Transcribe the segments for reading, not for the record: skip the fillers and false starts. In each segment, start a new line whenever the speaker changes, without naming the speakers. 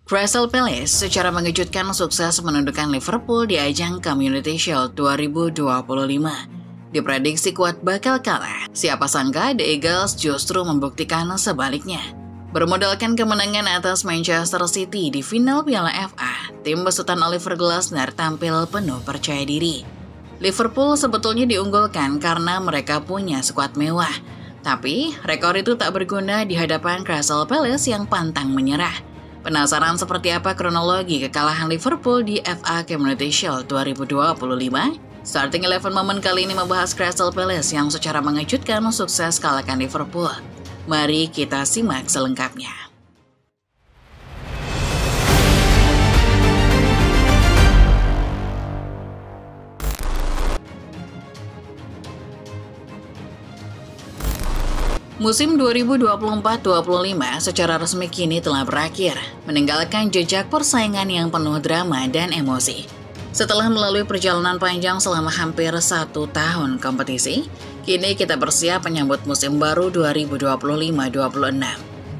Crystal Palace secara mengejutkan sukses menundukkan Liverpool di ajang Community Shield 2025. Diprediksi kuat bakal kalah, siapa sangka The Eagles justru membuktikan sebaliknya. Bermodalkan kemenangan atas Manchester City di final Piala FA, tim besutan Oliver Glasner tampil penuh percaya diri. Liverpool sebetulnya diunggulkan karena mereka punya skuad mewah, tapi rekor itu tak berguna di hadapan Crystal Palace yang pantang menyerah. Penasaran seperti apa kronologi kekalahan Liverpool di FA Community Shield 2025? Starting 11 Moment kali ini membahas Crystal Palace yang secara mengejutkan sukses kalahkan Liverpool. Mari kita simak selengkapnya. Musim 2024-25 secara resmi kini telah berakhir, meninggalkan jejak persaingan yang penuh drama dan emosi. Setelah melalui perjalanan panjang selama hampir 1 tahun kompetisi, kini kita bersiap menyambut musim baru 2025-26.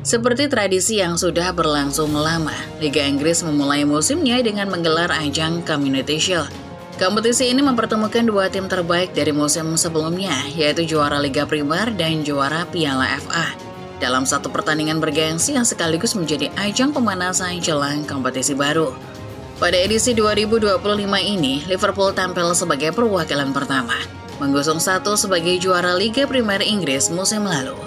Seperti tradisi yang sudah berlangsung lama, Liga Inggris memulai musimnya dengan menggelar ajang Community Shield. Kompetisi ini mempertemukan dua tim terbaik dari musim sebelumnya, yaitu juara Liga Primer dan juara Piala FA, dalam satu pertandingan bergengsi yang sekaligus menjadi ajang pemanasan jelang kompetisi baru. Pada edisi 2025 ini, Liverpool tampil sebagai perwakilan pertama, menggusung satu sebagai juara Liga Primer Inggris musim lalu.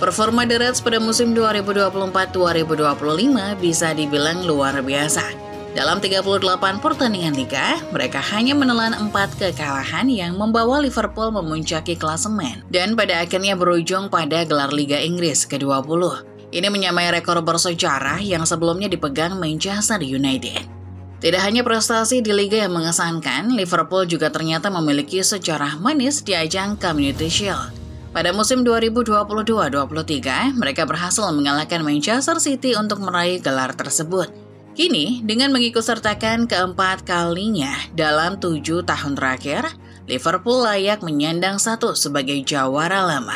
Performa The Reds pada musim 2024-2025 bisa dibilang luar biasa. Dalam 38 pertandingan liga, mereka hanya menelan 4 kekalahan yang membawa Liverpool memuncaki klasemen dan pada akhirnya berujung pada gelar Liga Inggris ke-20. Ini menyamai rekor bersejarah yang sebelumnya dipegang Manchester United. Tidak hanya prestasi di liga yang mengesankan, Liverpool juga ternyata memiliki sejarah manis di ajang Community Shield. Pada musim 2022-23, mereka berhasil mengalahkan Manchester City untuk meraih gelar tersebut. Kini, dengan mengikutsertakan keempat kalinya dalam 7 tahun terakhir, Liverpool layak menyandang status sebagai jawara lama.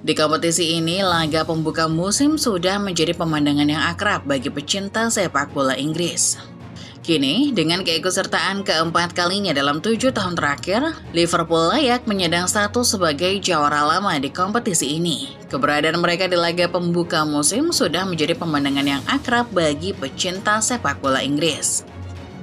Di kompetisi ini, laga pembuka musim sudah menjadi pemandangan yang akrab bagi pecinta sepak bola Inggris. Kini, dengan keikutsertaan keempat kalinya dalam 7 tahun terakhir, Liverpool layak menyandang status sebagai jawara lama di kompetisi ini. Keberadaan mereka di laga pembuka musim sudah menjadi pemandangan yang akrab bagi pecinta sepak bola Inggris.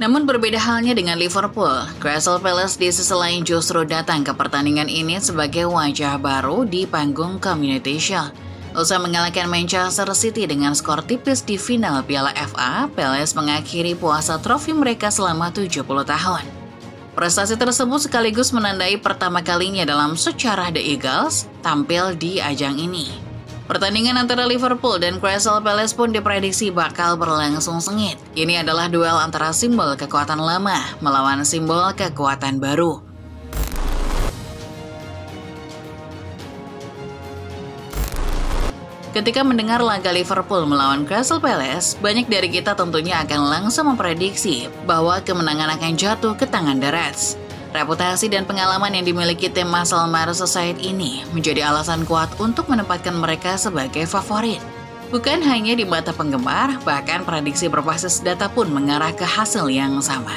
Namun berbeda halnya dengan Liverpool, Crystal Palace di sisi lain justru datang ke pertandingan ini sebagai wajah baru di panggung Community Shield. Usai mengalahkan Manchester City dengan skor tipis di final Piala FA, Palace mengakhiri puasa trofi mereka selama 70 tahun. Prestasi tersebut sekaligus menandai pertama kalinya dalam sejarah The Eagles tampil di ajang ini. Pertandingan antara Liverpool dan Crystal Palace pun diprediksi bakal berlangsung sengit. Ini adalah duel antara simbol kekuatan lama melawan simbol kekuatan baru. Ketika mendengar laga Liverpool melawan Crystal Palace, banyak dari kita tentunya akan langsung memprediksi bahwa kemenangan akan jatuh ke tangan The Reds. Reputasi dan pengalaman yang dimiliki tim asal Merseyside ini menjadi alasan kuat untuk menempatkan mereka sebagai favorit. Bukan hanya di mata penggemar, bahkan prediksi berbasis data pun mengarah ke hasil yang sama.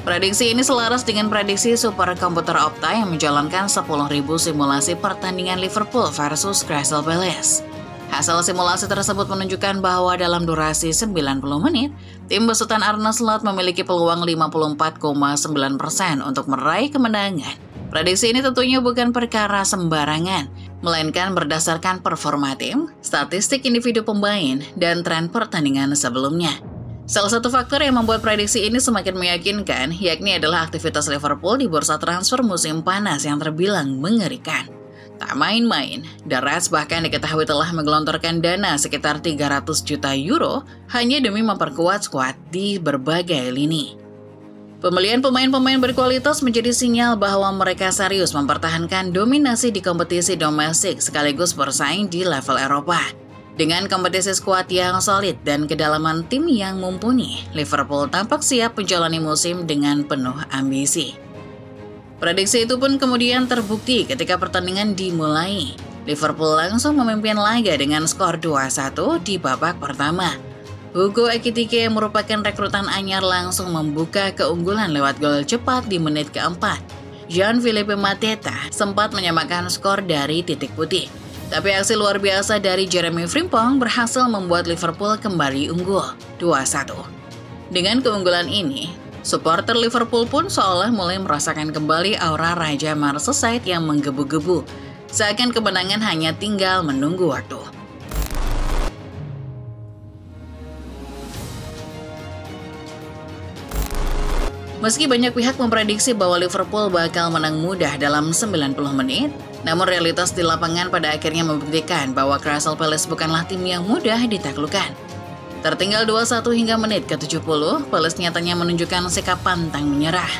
Prediksi ini selaras dengan prediksi superkomputer Opta yang menjalankan 10.000 simulasi pertandingan Liverpool versus Crystal Palace. Hasil simulasi tersebut menunjukkan bahwa dalam durasi 90 menit, tim besutan Arne Slot memiliki peluang 54,9% untuk meraih kemenangan. Prediksi ini tentunya bukan perkara sembarangan, melainkan berdasarkan performa tim, statistik individu pemain, dan tren pertandingan sebelumnya. Salah satu faktor yang membuat prediksi ini semakin meyakinkan, yakni adalah aktivitas Liverpool di bursa transfer musim panas yang terbilang mengerikan. Tak main-main, The Reds bahkan diketahui telah menggelontorkan dana sekitar 300 juta euro hanya demi memperkuat skuad di berbagai lini. Pembelian pemain-pemain berkualitas menjadi sinyal bahwa mereka serius mempertahankan dominasi di kompetisi domestik sekaligus bersaing di level Eropa. Dengan kompetisi skuad yang solid dan kedalaman tim yang mumpuni, Liverpool tampak siap menjalani musim dengan penuh ambisi. Prediksi itu pun kemudian terbukti ketika pertandingan dimulai. Liverpool langsung memimpin laga dengan skor 2-1 di babak pertama. Hugo Ekitike yang merupakan rekrutan anyar langsung membuka keunggulan lewat gol cepat di menit keempat. Jean-Philippe Mateta sempat menyamakan skor dari titik putih. Tapi aksi luar biasa dari Jeremy Frimpong berhasil membuat Liverpool kembali unggul 2-1. Dengan keunggulan ini, supporter Liverpool pun seolah mulai merasakan kembali aura Raja Merseyside yang menggebu-gebu. Seakan kemenangan hanya tinggal menunggu waktu. Meski banyak pihak memprediksi bahwa Liverpool bakal menang mudah dalam 90 menit, namun realitas di lapangan pada akhirnya membuktikan bahwa Crystal Palace bukanlah tim yang mudah ditaklukkan. Tertinggal 2-1 hingga menit ke-70, Palace nyatanya menunjukkan sikap pantang menyerah.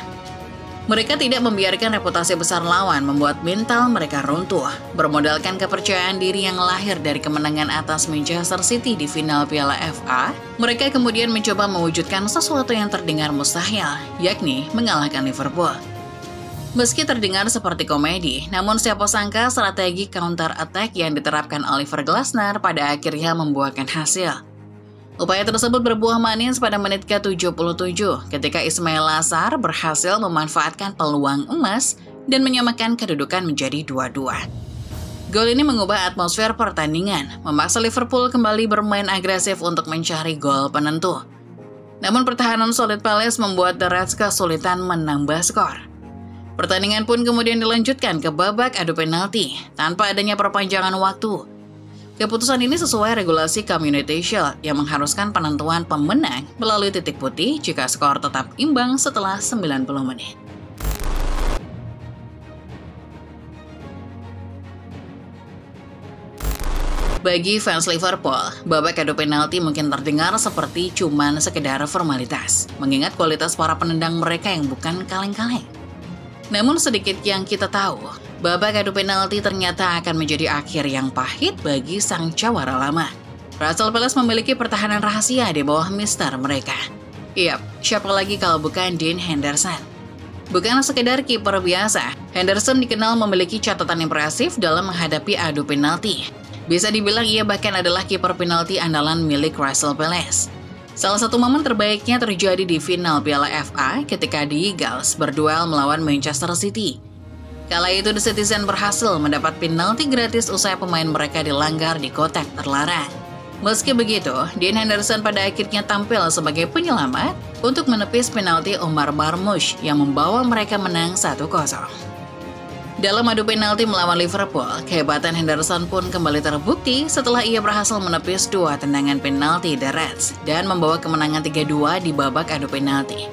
Mereka tidak membiarkan reputasi besar lawan membuat mental mereka runtuh, bermodalkan kepercayaan diri yang lahir dari kemenangan atas Manchester City di final Piala FA. Mereka kemudian mencoba mewujudkan sesuatu yang terdengar mustahil, yakni mengalahkan Liverpool. Meski terdengar seperti komedi, namun siapa sangka strategi counter attack yang diterapkan Oliver Glasner pada akhirnya membuahkan hasil. Upaya tersebut berbuah manis pada menit ke-77 ketika Ismail Lassar berhasil memanfaatkan peluang emas dan menyamakan kedudukan menjadi 2-2. Gol ini mengubah atmosfer pertandingan, memaksa Liverpool kembali bermain agresif untuk mencari gol penentu. Namun pertahanan solid Palace membuat The Reds kesulitan menambah skor. Pertandingan pun kemudian dilanjutkan ke babak adu penalti tanpa adanya perpanjangan waktu. Keputusan ini sesuai regulasi Community Shield yang mengharuskan penentuan pemenang melalui titik putih jika skor tetap imbang setelah 90 menit. Bagi fans Liverpool, babak adu penalti mungkin terdengar seperti cuman sekedar formalitas, mengingat kualitas para penendang mereka yang bukan kaleng-kaleng. Namun sedikit yang kita tahu, babak adu penalti ternyata akan menjadi akhir yang pahit bagi sang cawara lama. Crystal Palace memiliki pertahanan rahasia di bawah mister mereka. Yap, siapa lagi kalau bukan Dean Henderson. Bukan sekedar kiper biasa, Henderson dikenal memiliki catatan impresif dalam menghadapi adu penalti. Bisa dibilang ia bahkan adalah kiper penalti andalan milik Crystal Palace. Salah satu momen terbaiknya terjadi di final Piala FA ketika The Eagles berduel melawan Manchester City. Kala itu The Citizen berhasil mendapat penalti gratis usai pemain mereka dilanggar di kotak terlarang. Meski begitu, Dean Henderson pada akhirnya tampil sebagai penyelamat untuk menepis penalti Omar Marmoush yang membawa mereka menang 1-0. Dalam adu penalti melawan Liverpool, kehebatan Henderson pun kembali terbukti setelah ia berhasil menepis 2 tendangan penalti The Reds dan membawa kemenangan 3-2 di babak adu penalti.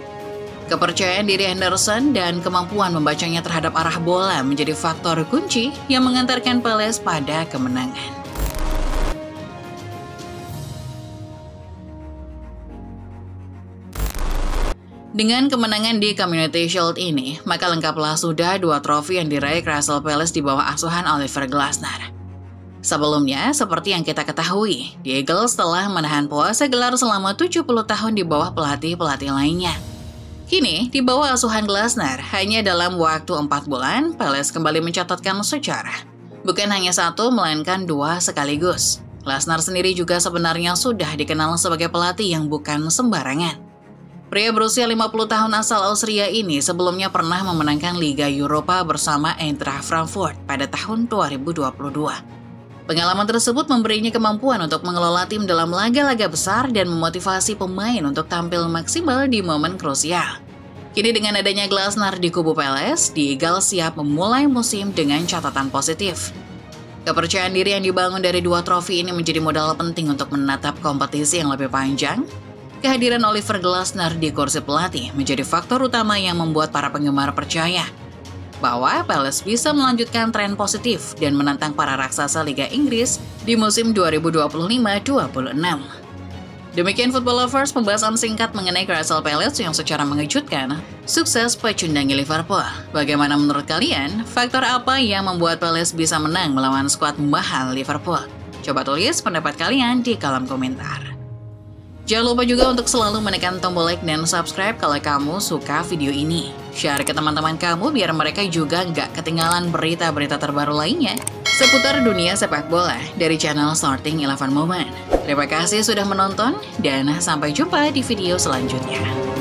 Kepercayaan diri Henderson dan kemampuan membacanya terhadap arah bola menjadi faktor kunci yang mengantarkan Palace pada kemenangan. Dengan kemenangan di Community Shield ini, maka lengkaplah sudah 2 trofi yang diraih Crystal Palace di bawah asuhan Oliver Glasner. Sebelumnya, seperti yang kita ketahui, The Eagles telah menahan puasa gelar selama 70 tahun di bawah pelatih-pelatih lainnya. Kini, di bawah asuhan Glasner, hanya dalam waktu 4 bulan, Palace kembali mencatatkan sejarah. Bukan hanya 1, melainkan 2 sekaligus. Glasner sendiri juga sebenarnya sudah dikenal sebagai pelatih yang bukan sembarangan. Pria berusia 50 tahun asal Austria ini sebelumnya pernah memenangkan Liga Eropa bersama Eintracht Frankfurt pada tahun 2022. Pengalaman tersebut memberinya kemampuan untuk mengelola tim dalam laga-laga besar dan memotivasi pemain untuk tampil maksimal di momen krusial. Kini dengan adanya Glasner di kubu Palace, The Eagles siap memulai musim dengan catatan positif. Kepercayaan diri yang dibangun dari 2 trofi ini menjadi modal penting untuk menatap kompetisi yang lebih panjang. Kehadiran Oliver Glasner di kursi pelatih menjadi faktor utama yang membuat para penggemar percaya bahwa Palace bisa melanjutkan tren positif dan menantang para raksasa Liga Inggris di musim 2025-26. Demikian Football Lovers, pembahasan singkat mengenai Crystal Palace yang secara mengejutkan sukses pecundangi Liverpool. Bagaimana menurut kalian? Faktor apa yang membuat Palace bisa menang melawan skuad mahal Liverpool? Coba tulis pendapat kalian di kolom komentar. Jangan lupa juga untuk selalu menekan tombol like dan subscribe kalau kamu suka video ini. Share ke teman-teman kamu biar mereka juga nggak ketinggalan berita-berita terbaru lainnya seputar dunia sepak bola dari channel Starting 11 Moment. Terima kasih sudah menonton, dan sampai jumpa di video selanjutnya.